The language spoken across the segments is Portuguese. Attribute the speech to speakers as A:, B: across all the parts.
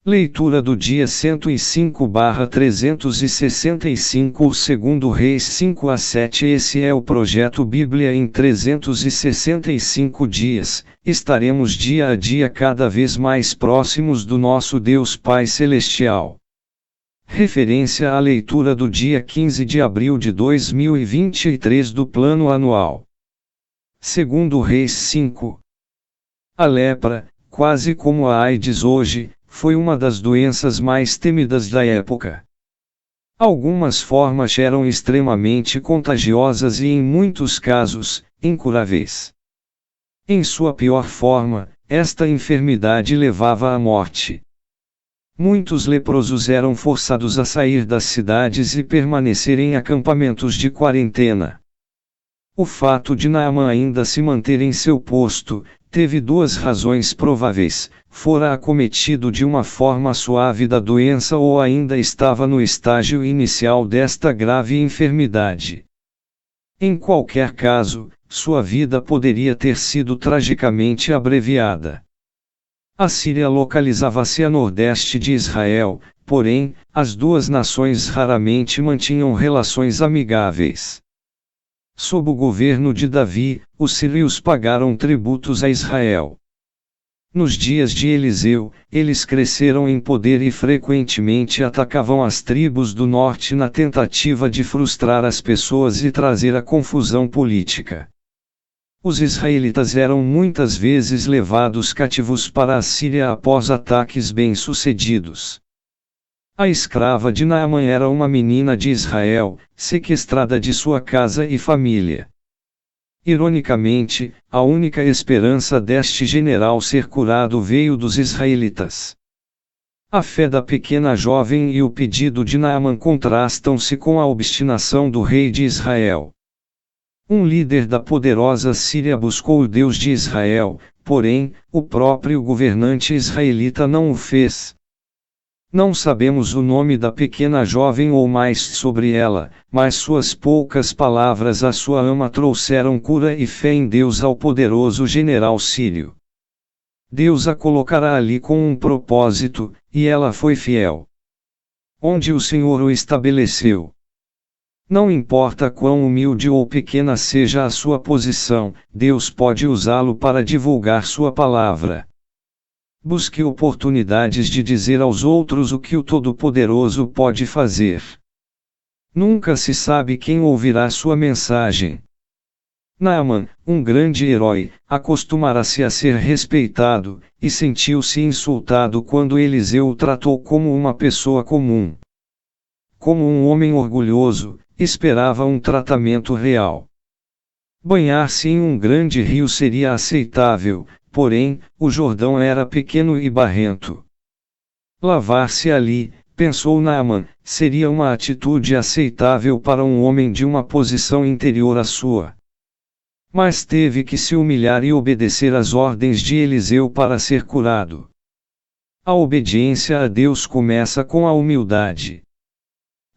A: Leitura do dia 105/365, segundo Reis 5-7. Esse é o projeto Bíblia em 365 dias. Estaremos dia a dia cada vez mais próximos do nosso Deus Pai Celestial. Referência à leitura do dia 15 de abril de 2023 do Plano Anual. Segundo Reis 5. A lepra, quase como a AIDS hoje, foi uma das doenças mais temidas da época. Algumas formas eram extremamente contagiosas e em muitos casos, incuráveis. Em sua pior forma, esta enfermidade levava à morte. Muitos leprosos eram forçados a sair das cidades e permanecer em acampamentos de quarentena. O fato de Naamã ainda se manter em seu posto, teve duas razões prováveis: fora acometido de uma forma suave da doença ou ainda estava no estágio inicial desta grave enfermidade. Em qualquer caso, sua vida poderia ter sido tragicamente abreviada. A Síria localizava-se a nordeste de Israel, porém, as duas nações raramente mantinham relações amigáveis. Sob o governo de Davi, os sírios pagaram tributos a Israel. Nos dias de Eliseu, eles cresceram em poder e frequentemente atacavam as tribos do norte na tentativa de frustrar as pessoas e trazer a confusão política. Os israelitas eram muitas vezes levados cativos para a Síria após ataques bem-sucedidos. A escrava de Naamã era uma menina de Israel, sequestrada de sua casa e família. Ironicamente, a única esperança deste general ser curado veio dos israelitas. A fé da pequena jovem e o pedido de Naamã contrastam-se com a obstinação do rei de Israel. Um líder da poderosa Síria buscou o Deus de Israel, porém, o próprio governante israelita não o fez. Não sabemos o nome da pequena jovem ou mais sobre ela, mas suas poucas palavras à sua ama trouxeram cura e fé em Deus ao poderoso general sírio. Deus a colocará ali com um propósito, e ela foi fiel. Onde o Senhor o estabeleceu. Não importa quão humilde ou pequena seja a sua posição, Deus pode usá-lo para divulgar sua palavra. Busque oportunidades de dizer aos outros o que o Todo-Poderoso pode fazer. Nunca se sabe quem ouvirá sua mensagem. Naamã, um grande herói, acostumará-se a ser respeitado, e sentiu-se insultado quando Eliseu o tratou como uma pessoa comum. Como um homem orgulhoso, esperava um tratamento real. Banhar-se em um grande rio seria aceitável, porém, o Jordão era pequeno e barrento. Lavar-se ali, pensou Naamã, seria uma atitude aceitável para um homem de uma posição interior à sua. Mas teve que se humilhar e obedecer às ordens de Eliseu para ser curado. A obediência a Deus começa com a humildade.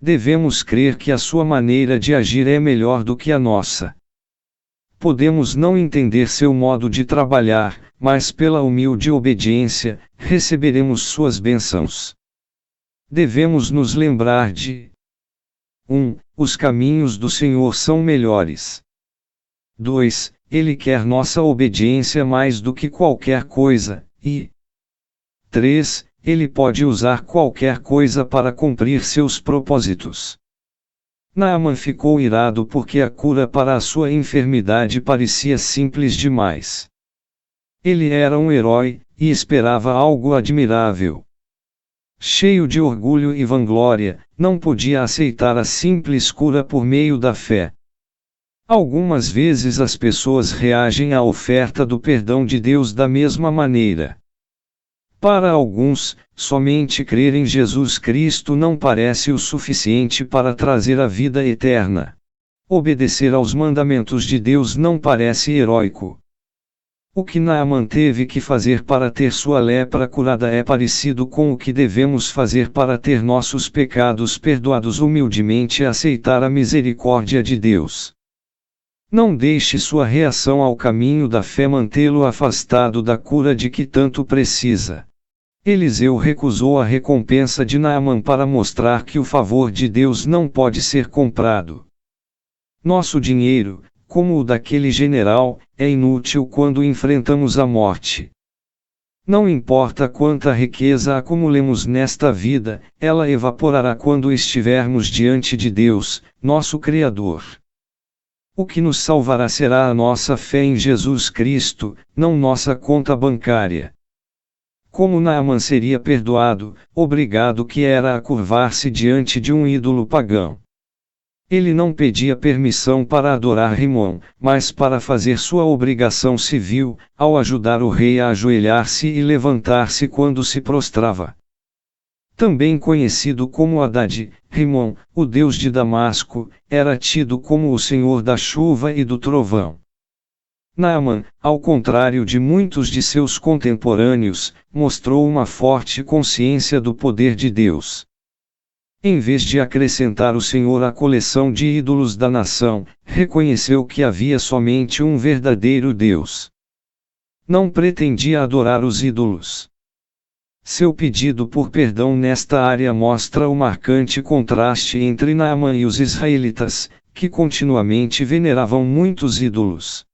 A: Devemos crer que a sua maneira de agir é melhor do que a nossa. Podemos não entender seu modo de trabalhar, mas pela humilde obediência, receberemos suas bênçãos. Devemos nos lembrar de 1. Os caminhos do Senhor são melhores. 2. Ele quer nossa obediência mais do que qualquer coisa, e 3. Ele pode usar qualquer coisa para cumprir seus propósitos. Naamã ficou irado porque a cura para a sua enfermidade parecia simples demais. Ele era um herói, e esperava algo admirável. Cheio de orgulho e vanglória, não podia aceitar a simples cura por meio da fé. Algumas vezes as pessoas reagem à oferta do perdão de Deus da mesma maneira. Para alguns, somente crer em Jesus Cristo não parece o suficiente para trazer a vida eterna. Obedecer aos mandamentos de Deus não parece heróico. O que Naamã teve que fazer para ter sua lepra curada é parecido com o que devemos fazer para ter nossos pecados perdoados: humildemente aceitar a misericórdia de Deus. Não deixe sua reação ao caminho da fé mantê-lo afastado da cura de que tanto precisa. Eliseu recusou a recompensa de Naamã para mostrar que o favor de Deus não pode ser comprado. Nosso dinheiro, como o daquele general, é inútil quando enfrentamos a morte. Não importa quanta riqueza acumulemos nesta vida, ela evaporará quando estivermos diante de Deus, nosso Criador. O que nos salvará será a nossa fé em Jesus Cristo, não nossa conta bancária. Como Naamã seria perdoado, obrigado que era a curvar-se diante de um ídolo pagão. Ele não pedia permissão para adorar Rimon, mas para fazer sua obrigação civil, ao ajudar o rei a ajoelhar-se e levantar-se quando se prostrava. Também conhecido como Haddad, Rimon, o deus de Damasco, era tido como o senhor da chuva e do trovão. Naamã, ao contrário de muitos de seus contemporâneos, mostrou uma forte consciência do poder de Deus. Em vez de acrescentar o Senhor à coleção de ídolos da nação, reconheceu que havia somente um verdadeiro Deus. Não pretendia adorar os ídolos. Seu pedido por perdão nesta área mostra o marcante contraste entre Naamã e os israelitas, que continuamente veneravam muitos ídolos.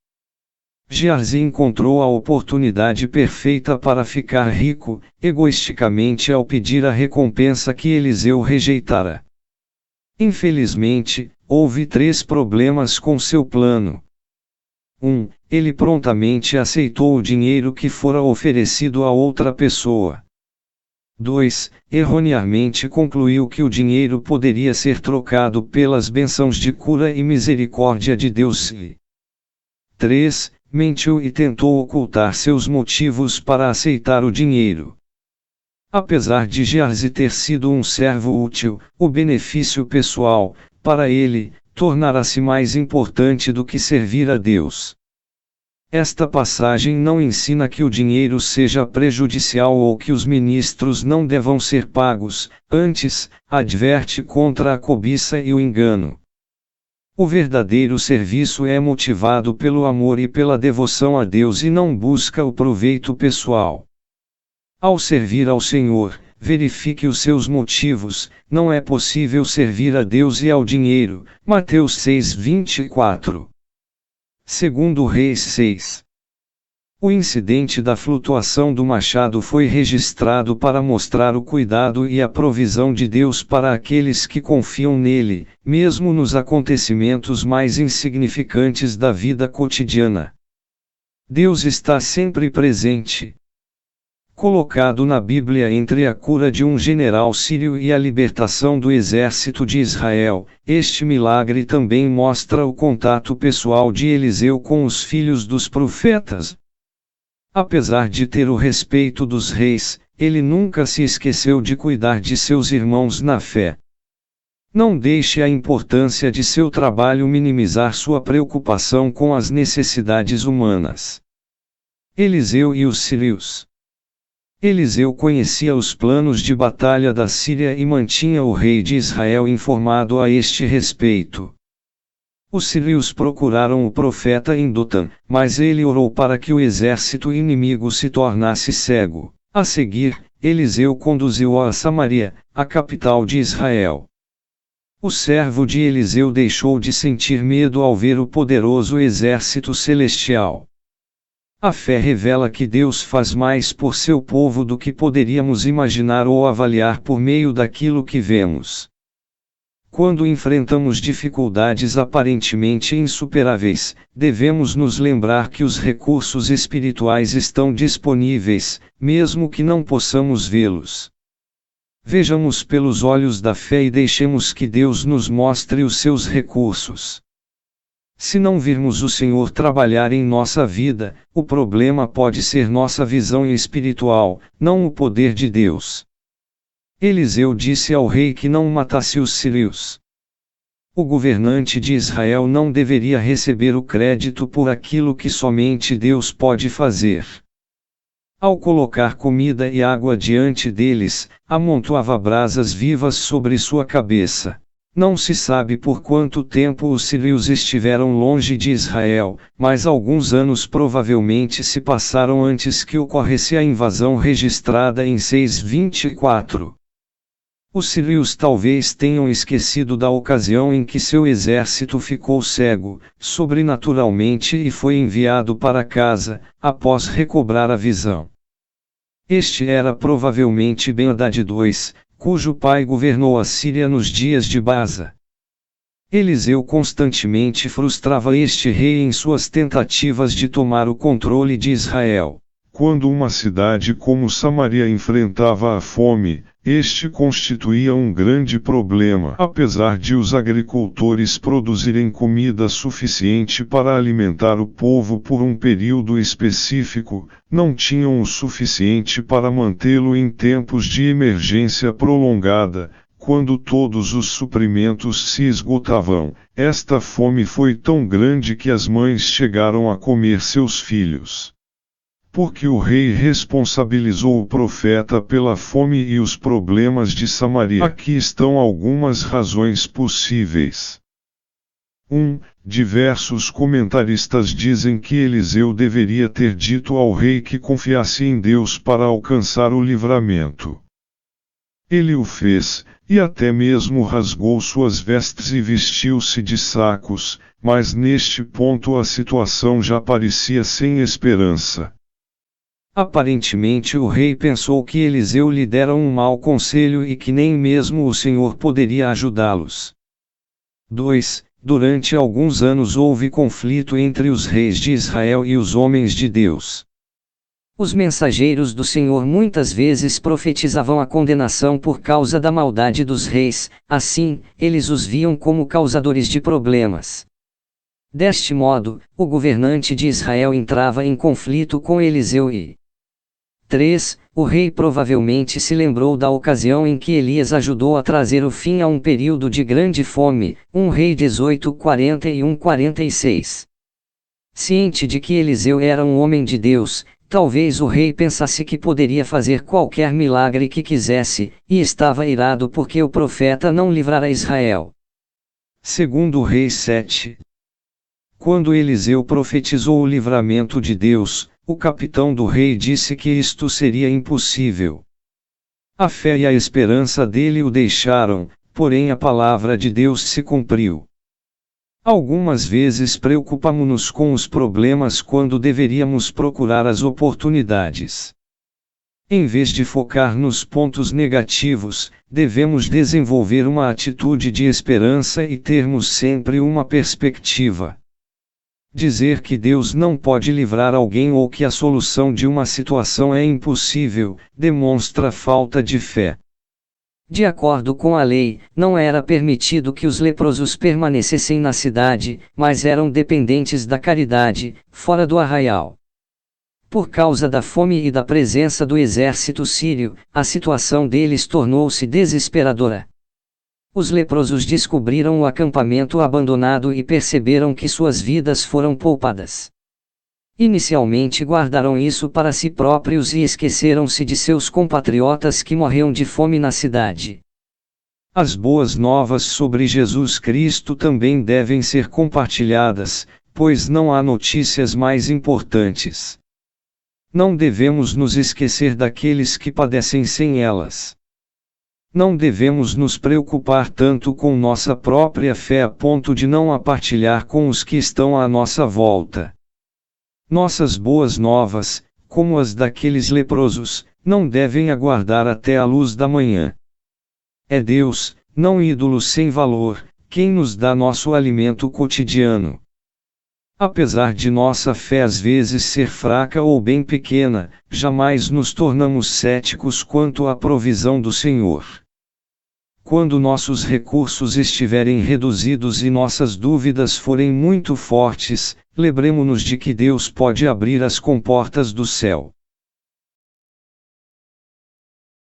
A: Geazi encontrou a oportunidade perfeita para ficar rico, egoisticamente ao pedir a recompensa que Eliseu rejeitara. Infelizmente, houve 3 problemas com seu plano. 1. Ele prontamente aceitou o dinheiro que fora oferecido a outra pessoa. 2. Erroneamente concluiu que o dinheiro poderia ser trocado pelas bênçãos de cura e misericórdia de Deus. 3. Mentiu e tentou ocultar seus motivos para aceitar o dinheiro. Apesar de Geazi ter sido um servo útil, o benefício pessoal, para ele, tornara-se mais importante do que servir a Deus. Esta passagem não ensina que o dinheiro seja prejudicial ou que os ministros não devam ser pagos, antes, adverte contra a cobiça e o engano. O verdadeiro serviço é motivado pelo amor e pela devoção a Deus e não busca o proveito pessoal. Ao servir ao Senhor, verifique os seus motivos. Não é possível servir a Deus e ao dinheiro. Mateus 6:24. Segundo Reis 6. O incidente da flutuação do machado foi registrado para mostrar o cuidado e a provisão de Deus para aqueles que confiam nele, mesmo nos acontecimentos mais insignificantes da vida cotidiana. Deus está sempre presente. Colocado na Bíblia entre a cura de um general sírio e a libertação do exército de Israel, este milagre também mostra o contato pessoal de Eliseu com os filhos dos profetas. Apesar de ter o respeito dos reis, ele nunca se esqueceu de cuidar de seus irmãos na fé. Não deixe a importância de seu trabalho minimizar sua preocupação com as necessidades humanas. Eliseu e os sírios. Eliseu conhecia os planos de batalha da Síria e mantinha o rei de Israel informado a este respeito. Os sírios procuraram o profeta em Dotã, mas ele orou para que o exército inimigo se tornasse cego. A seguir, Eliseu conduziu-o a Samaria, a capital de Israel. O servo de Eliseu deixou de sentir medo ao ver o poderoso exército celestial. A fé revela que Deus faz mais por seu povo do que poderíamos imaginar ou avaliar por meio daquilo que vemos. Quando enfrentamos dificuldades aparentemente insuperáveis, devemos nos lembrar que os recursos espirituais estão disponíveis, mesmo que não possamos vê-los. Vejamos pelos olhos da fé e deixemos que Deus nos mostre os seus recursos. Se não virmos o Senhor trabalhar em nossa vida, o problema pode ser nossa visão espiritual, não o poder de Deus. Eliseu disse ao rei que não matasse os sírios. O governante de Israel não deveria receber o crédito por aquilo que somente Deus pode fazer. Ao colocar comida e água diante deles, amontoava brasas vivas sobre sua cabeça. Não se sabe por quanto tempo os sírios estiveram longe de Israel, mas alguns anos provavelmente se passaram antes que ocorresse a invasão registrada em 624. Os sírios talvez tenham esquecido da ocasião em que seu exército ficou cego, sobrenaturalmente, e foi enviado para casa, após recobrar a visão. Este era provavelmente Ben-Hadad II, cujo pai governou a Síria nos dias de Baasa. Eliseu constantemente frustrava este rei em suas tentativas de tomar o controle de Israel.
B: Quando uma cidade como Samaria enfrentava a fome, este constituía um grande problema. Apesar de os agricultores produzirem comida suficiente para alimentar o povo por um período específico, não tinham o suficiente para mantê-lo em tempos de emergência prolongada. Quando todos os suprimentos se esgotavam, esta fome foi tão grande que as mães chegaram a comer seus filhos. Porque o rei responsabilizou o profeta pela fome e os problemas de Samaria. Aqui estão algumas razões possíveis. 1. Diversos comentaristas dizem que Eliseu deveria ter dito ao rei que confiasse em Deus para alcançar o livramento. Ele o fez, e até mesmo rasgou suas vestes e vestiu-se de sacos, mas neste ponto a situação já parecia sem esperança.
A: Aparentemente o rei pensou que Eliseu lhe dera um mau conselho e que nem mesmo o Senhor poderia ajudá-los. 2. Durante alguns anos houve conflito entre os reis de Israel e os homens de Deus. Os mensageiros do Senhor muitas vezes profetizavam a condenação por causa da maldade dos reis, assim, eles os viam como causadores de problemas. Deste modo, o governante de Israel entrava em conflito com Eliseu e 3. O rei provavelmente se lembrou da ocasião em que Elias ajudou a trazer o fim a um período de grande fome, 1 Rei 18:41-46. Ciente de que Eliseu era um homem de Deus, talvez o rei pensasse que poderia fazer qualquer milagre que quisesse, e estava irado porque o profeta não livrara Israel. Segundo Reis 7. Quando Eliseu profetizou o livramento de Deus, o capitão do rei disse que isto seria impossível. A fé e a esperança dele o deixaram, porém a palavra de Deus se cumpriu. Algumas vezes preocupamo-nos com os problemas quando deveríamos procurar as oportunidades. Em vez de focar nos pontos negativos, devemos desenvolver uma atitude de esperança e termos sempre uma perspectiva. Dizer que Deus não pode livrar alguém ou que a solução de uma situação é impossível, demonstra falta de fé. De acordo com a lei, não era permitido que os leprosos permanecessem na cidade, mas eram dependentes da caridade, fora do arraial. Por causa da fome e da presença do exército sírio, a situação deles tornou-se desesperadora. Os leprosos descobriram o acampamento abandonado e perceberam que suas vidas foram poupadas. Inicialmente guardaram isso para si próprios e esqueceram-se de seus compatriotas que morriam de fome na cidade. As boas novas sobre Jesus Cristo também devem ser compartilhadas, pois não há notícias mais importantes. Não devemos nos esquecer daqueles que padecem sem elas. Não devemos nos preocupar tanto com nossa própria fé a ponto de não a partilhar com os que estão à nossa volta. Nossas boas novas, como as daqueles leprosos, não devem aguardar até a luz da manhã. É Deus, não ídolos sem valor, quem nos dá nosso alimento cotidiano. Apesar de nossa fé às vezes ser fraca ou bem pequena, jamais nos tornamos céticos quanto à provisão do Senhor. Quando nossos recursos estiverem reduzidos e nossas dúvidas forem muito fortes, lembremo-nos de que Deus pode abrir as comportas do céu.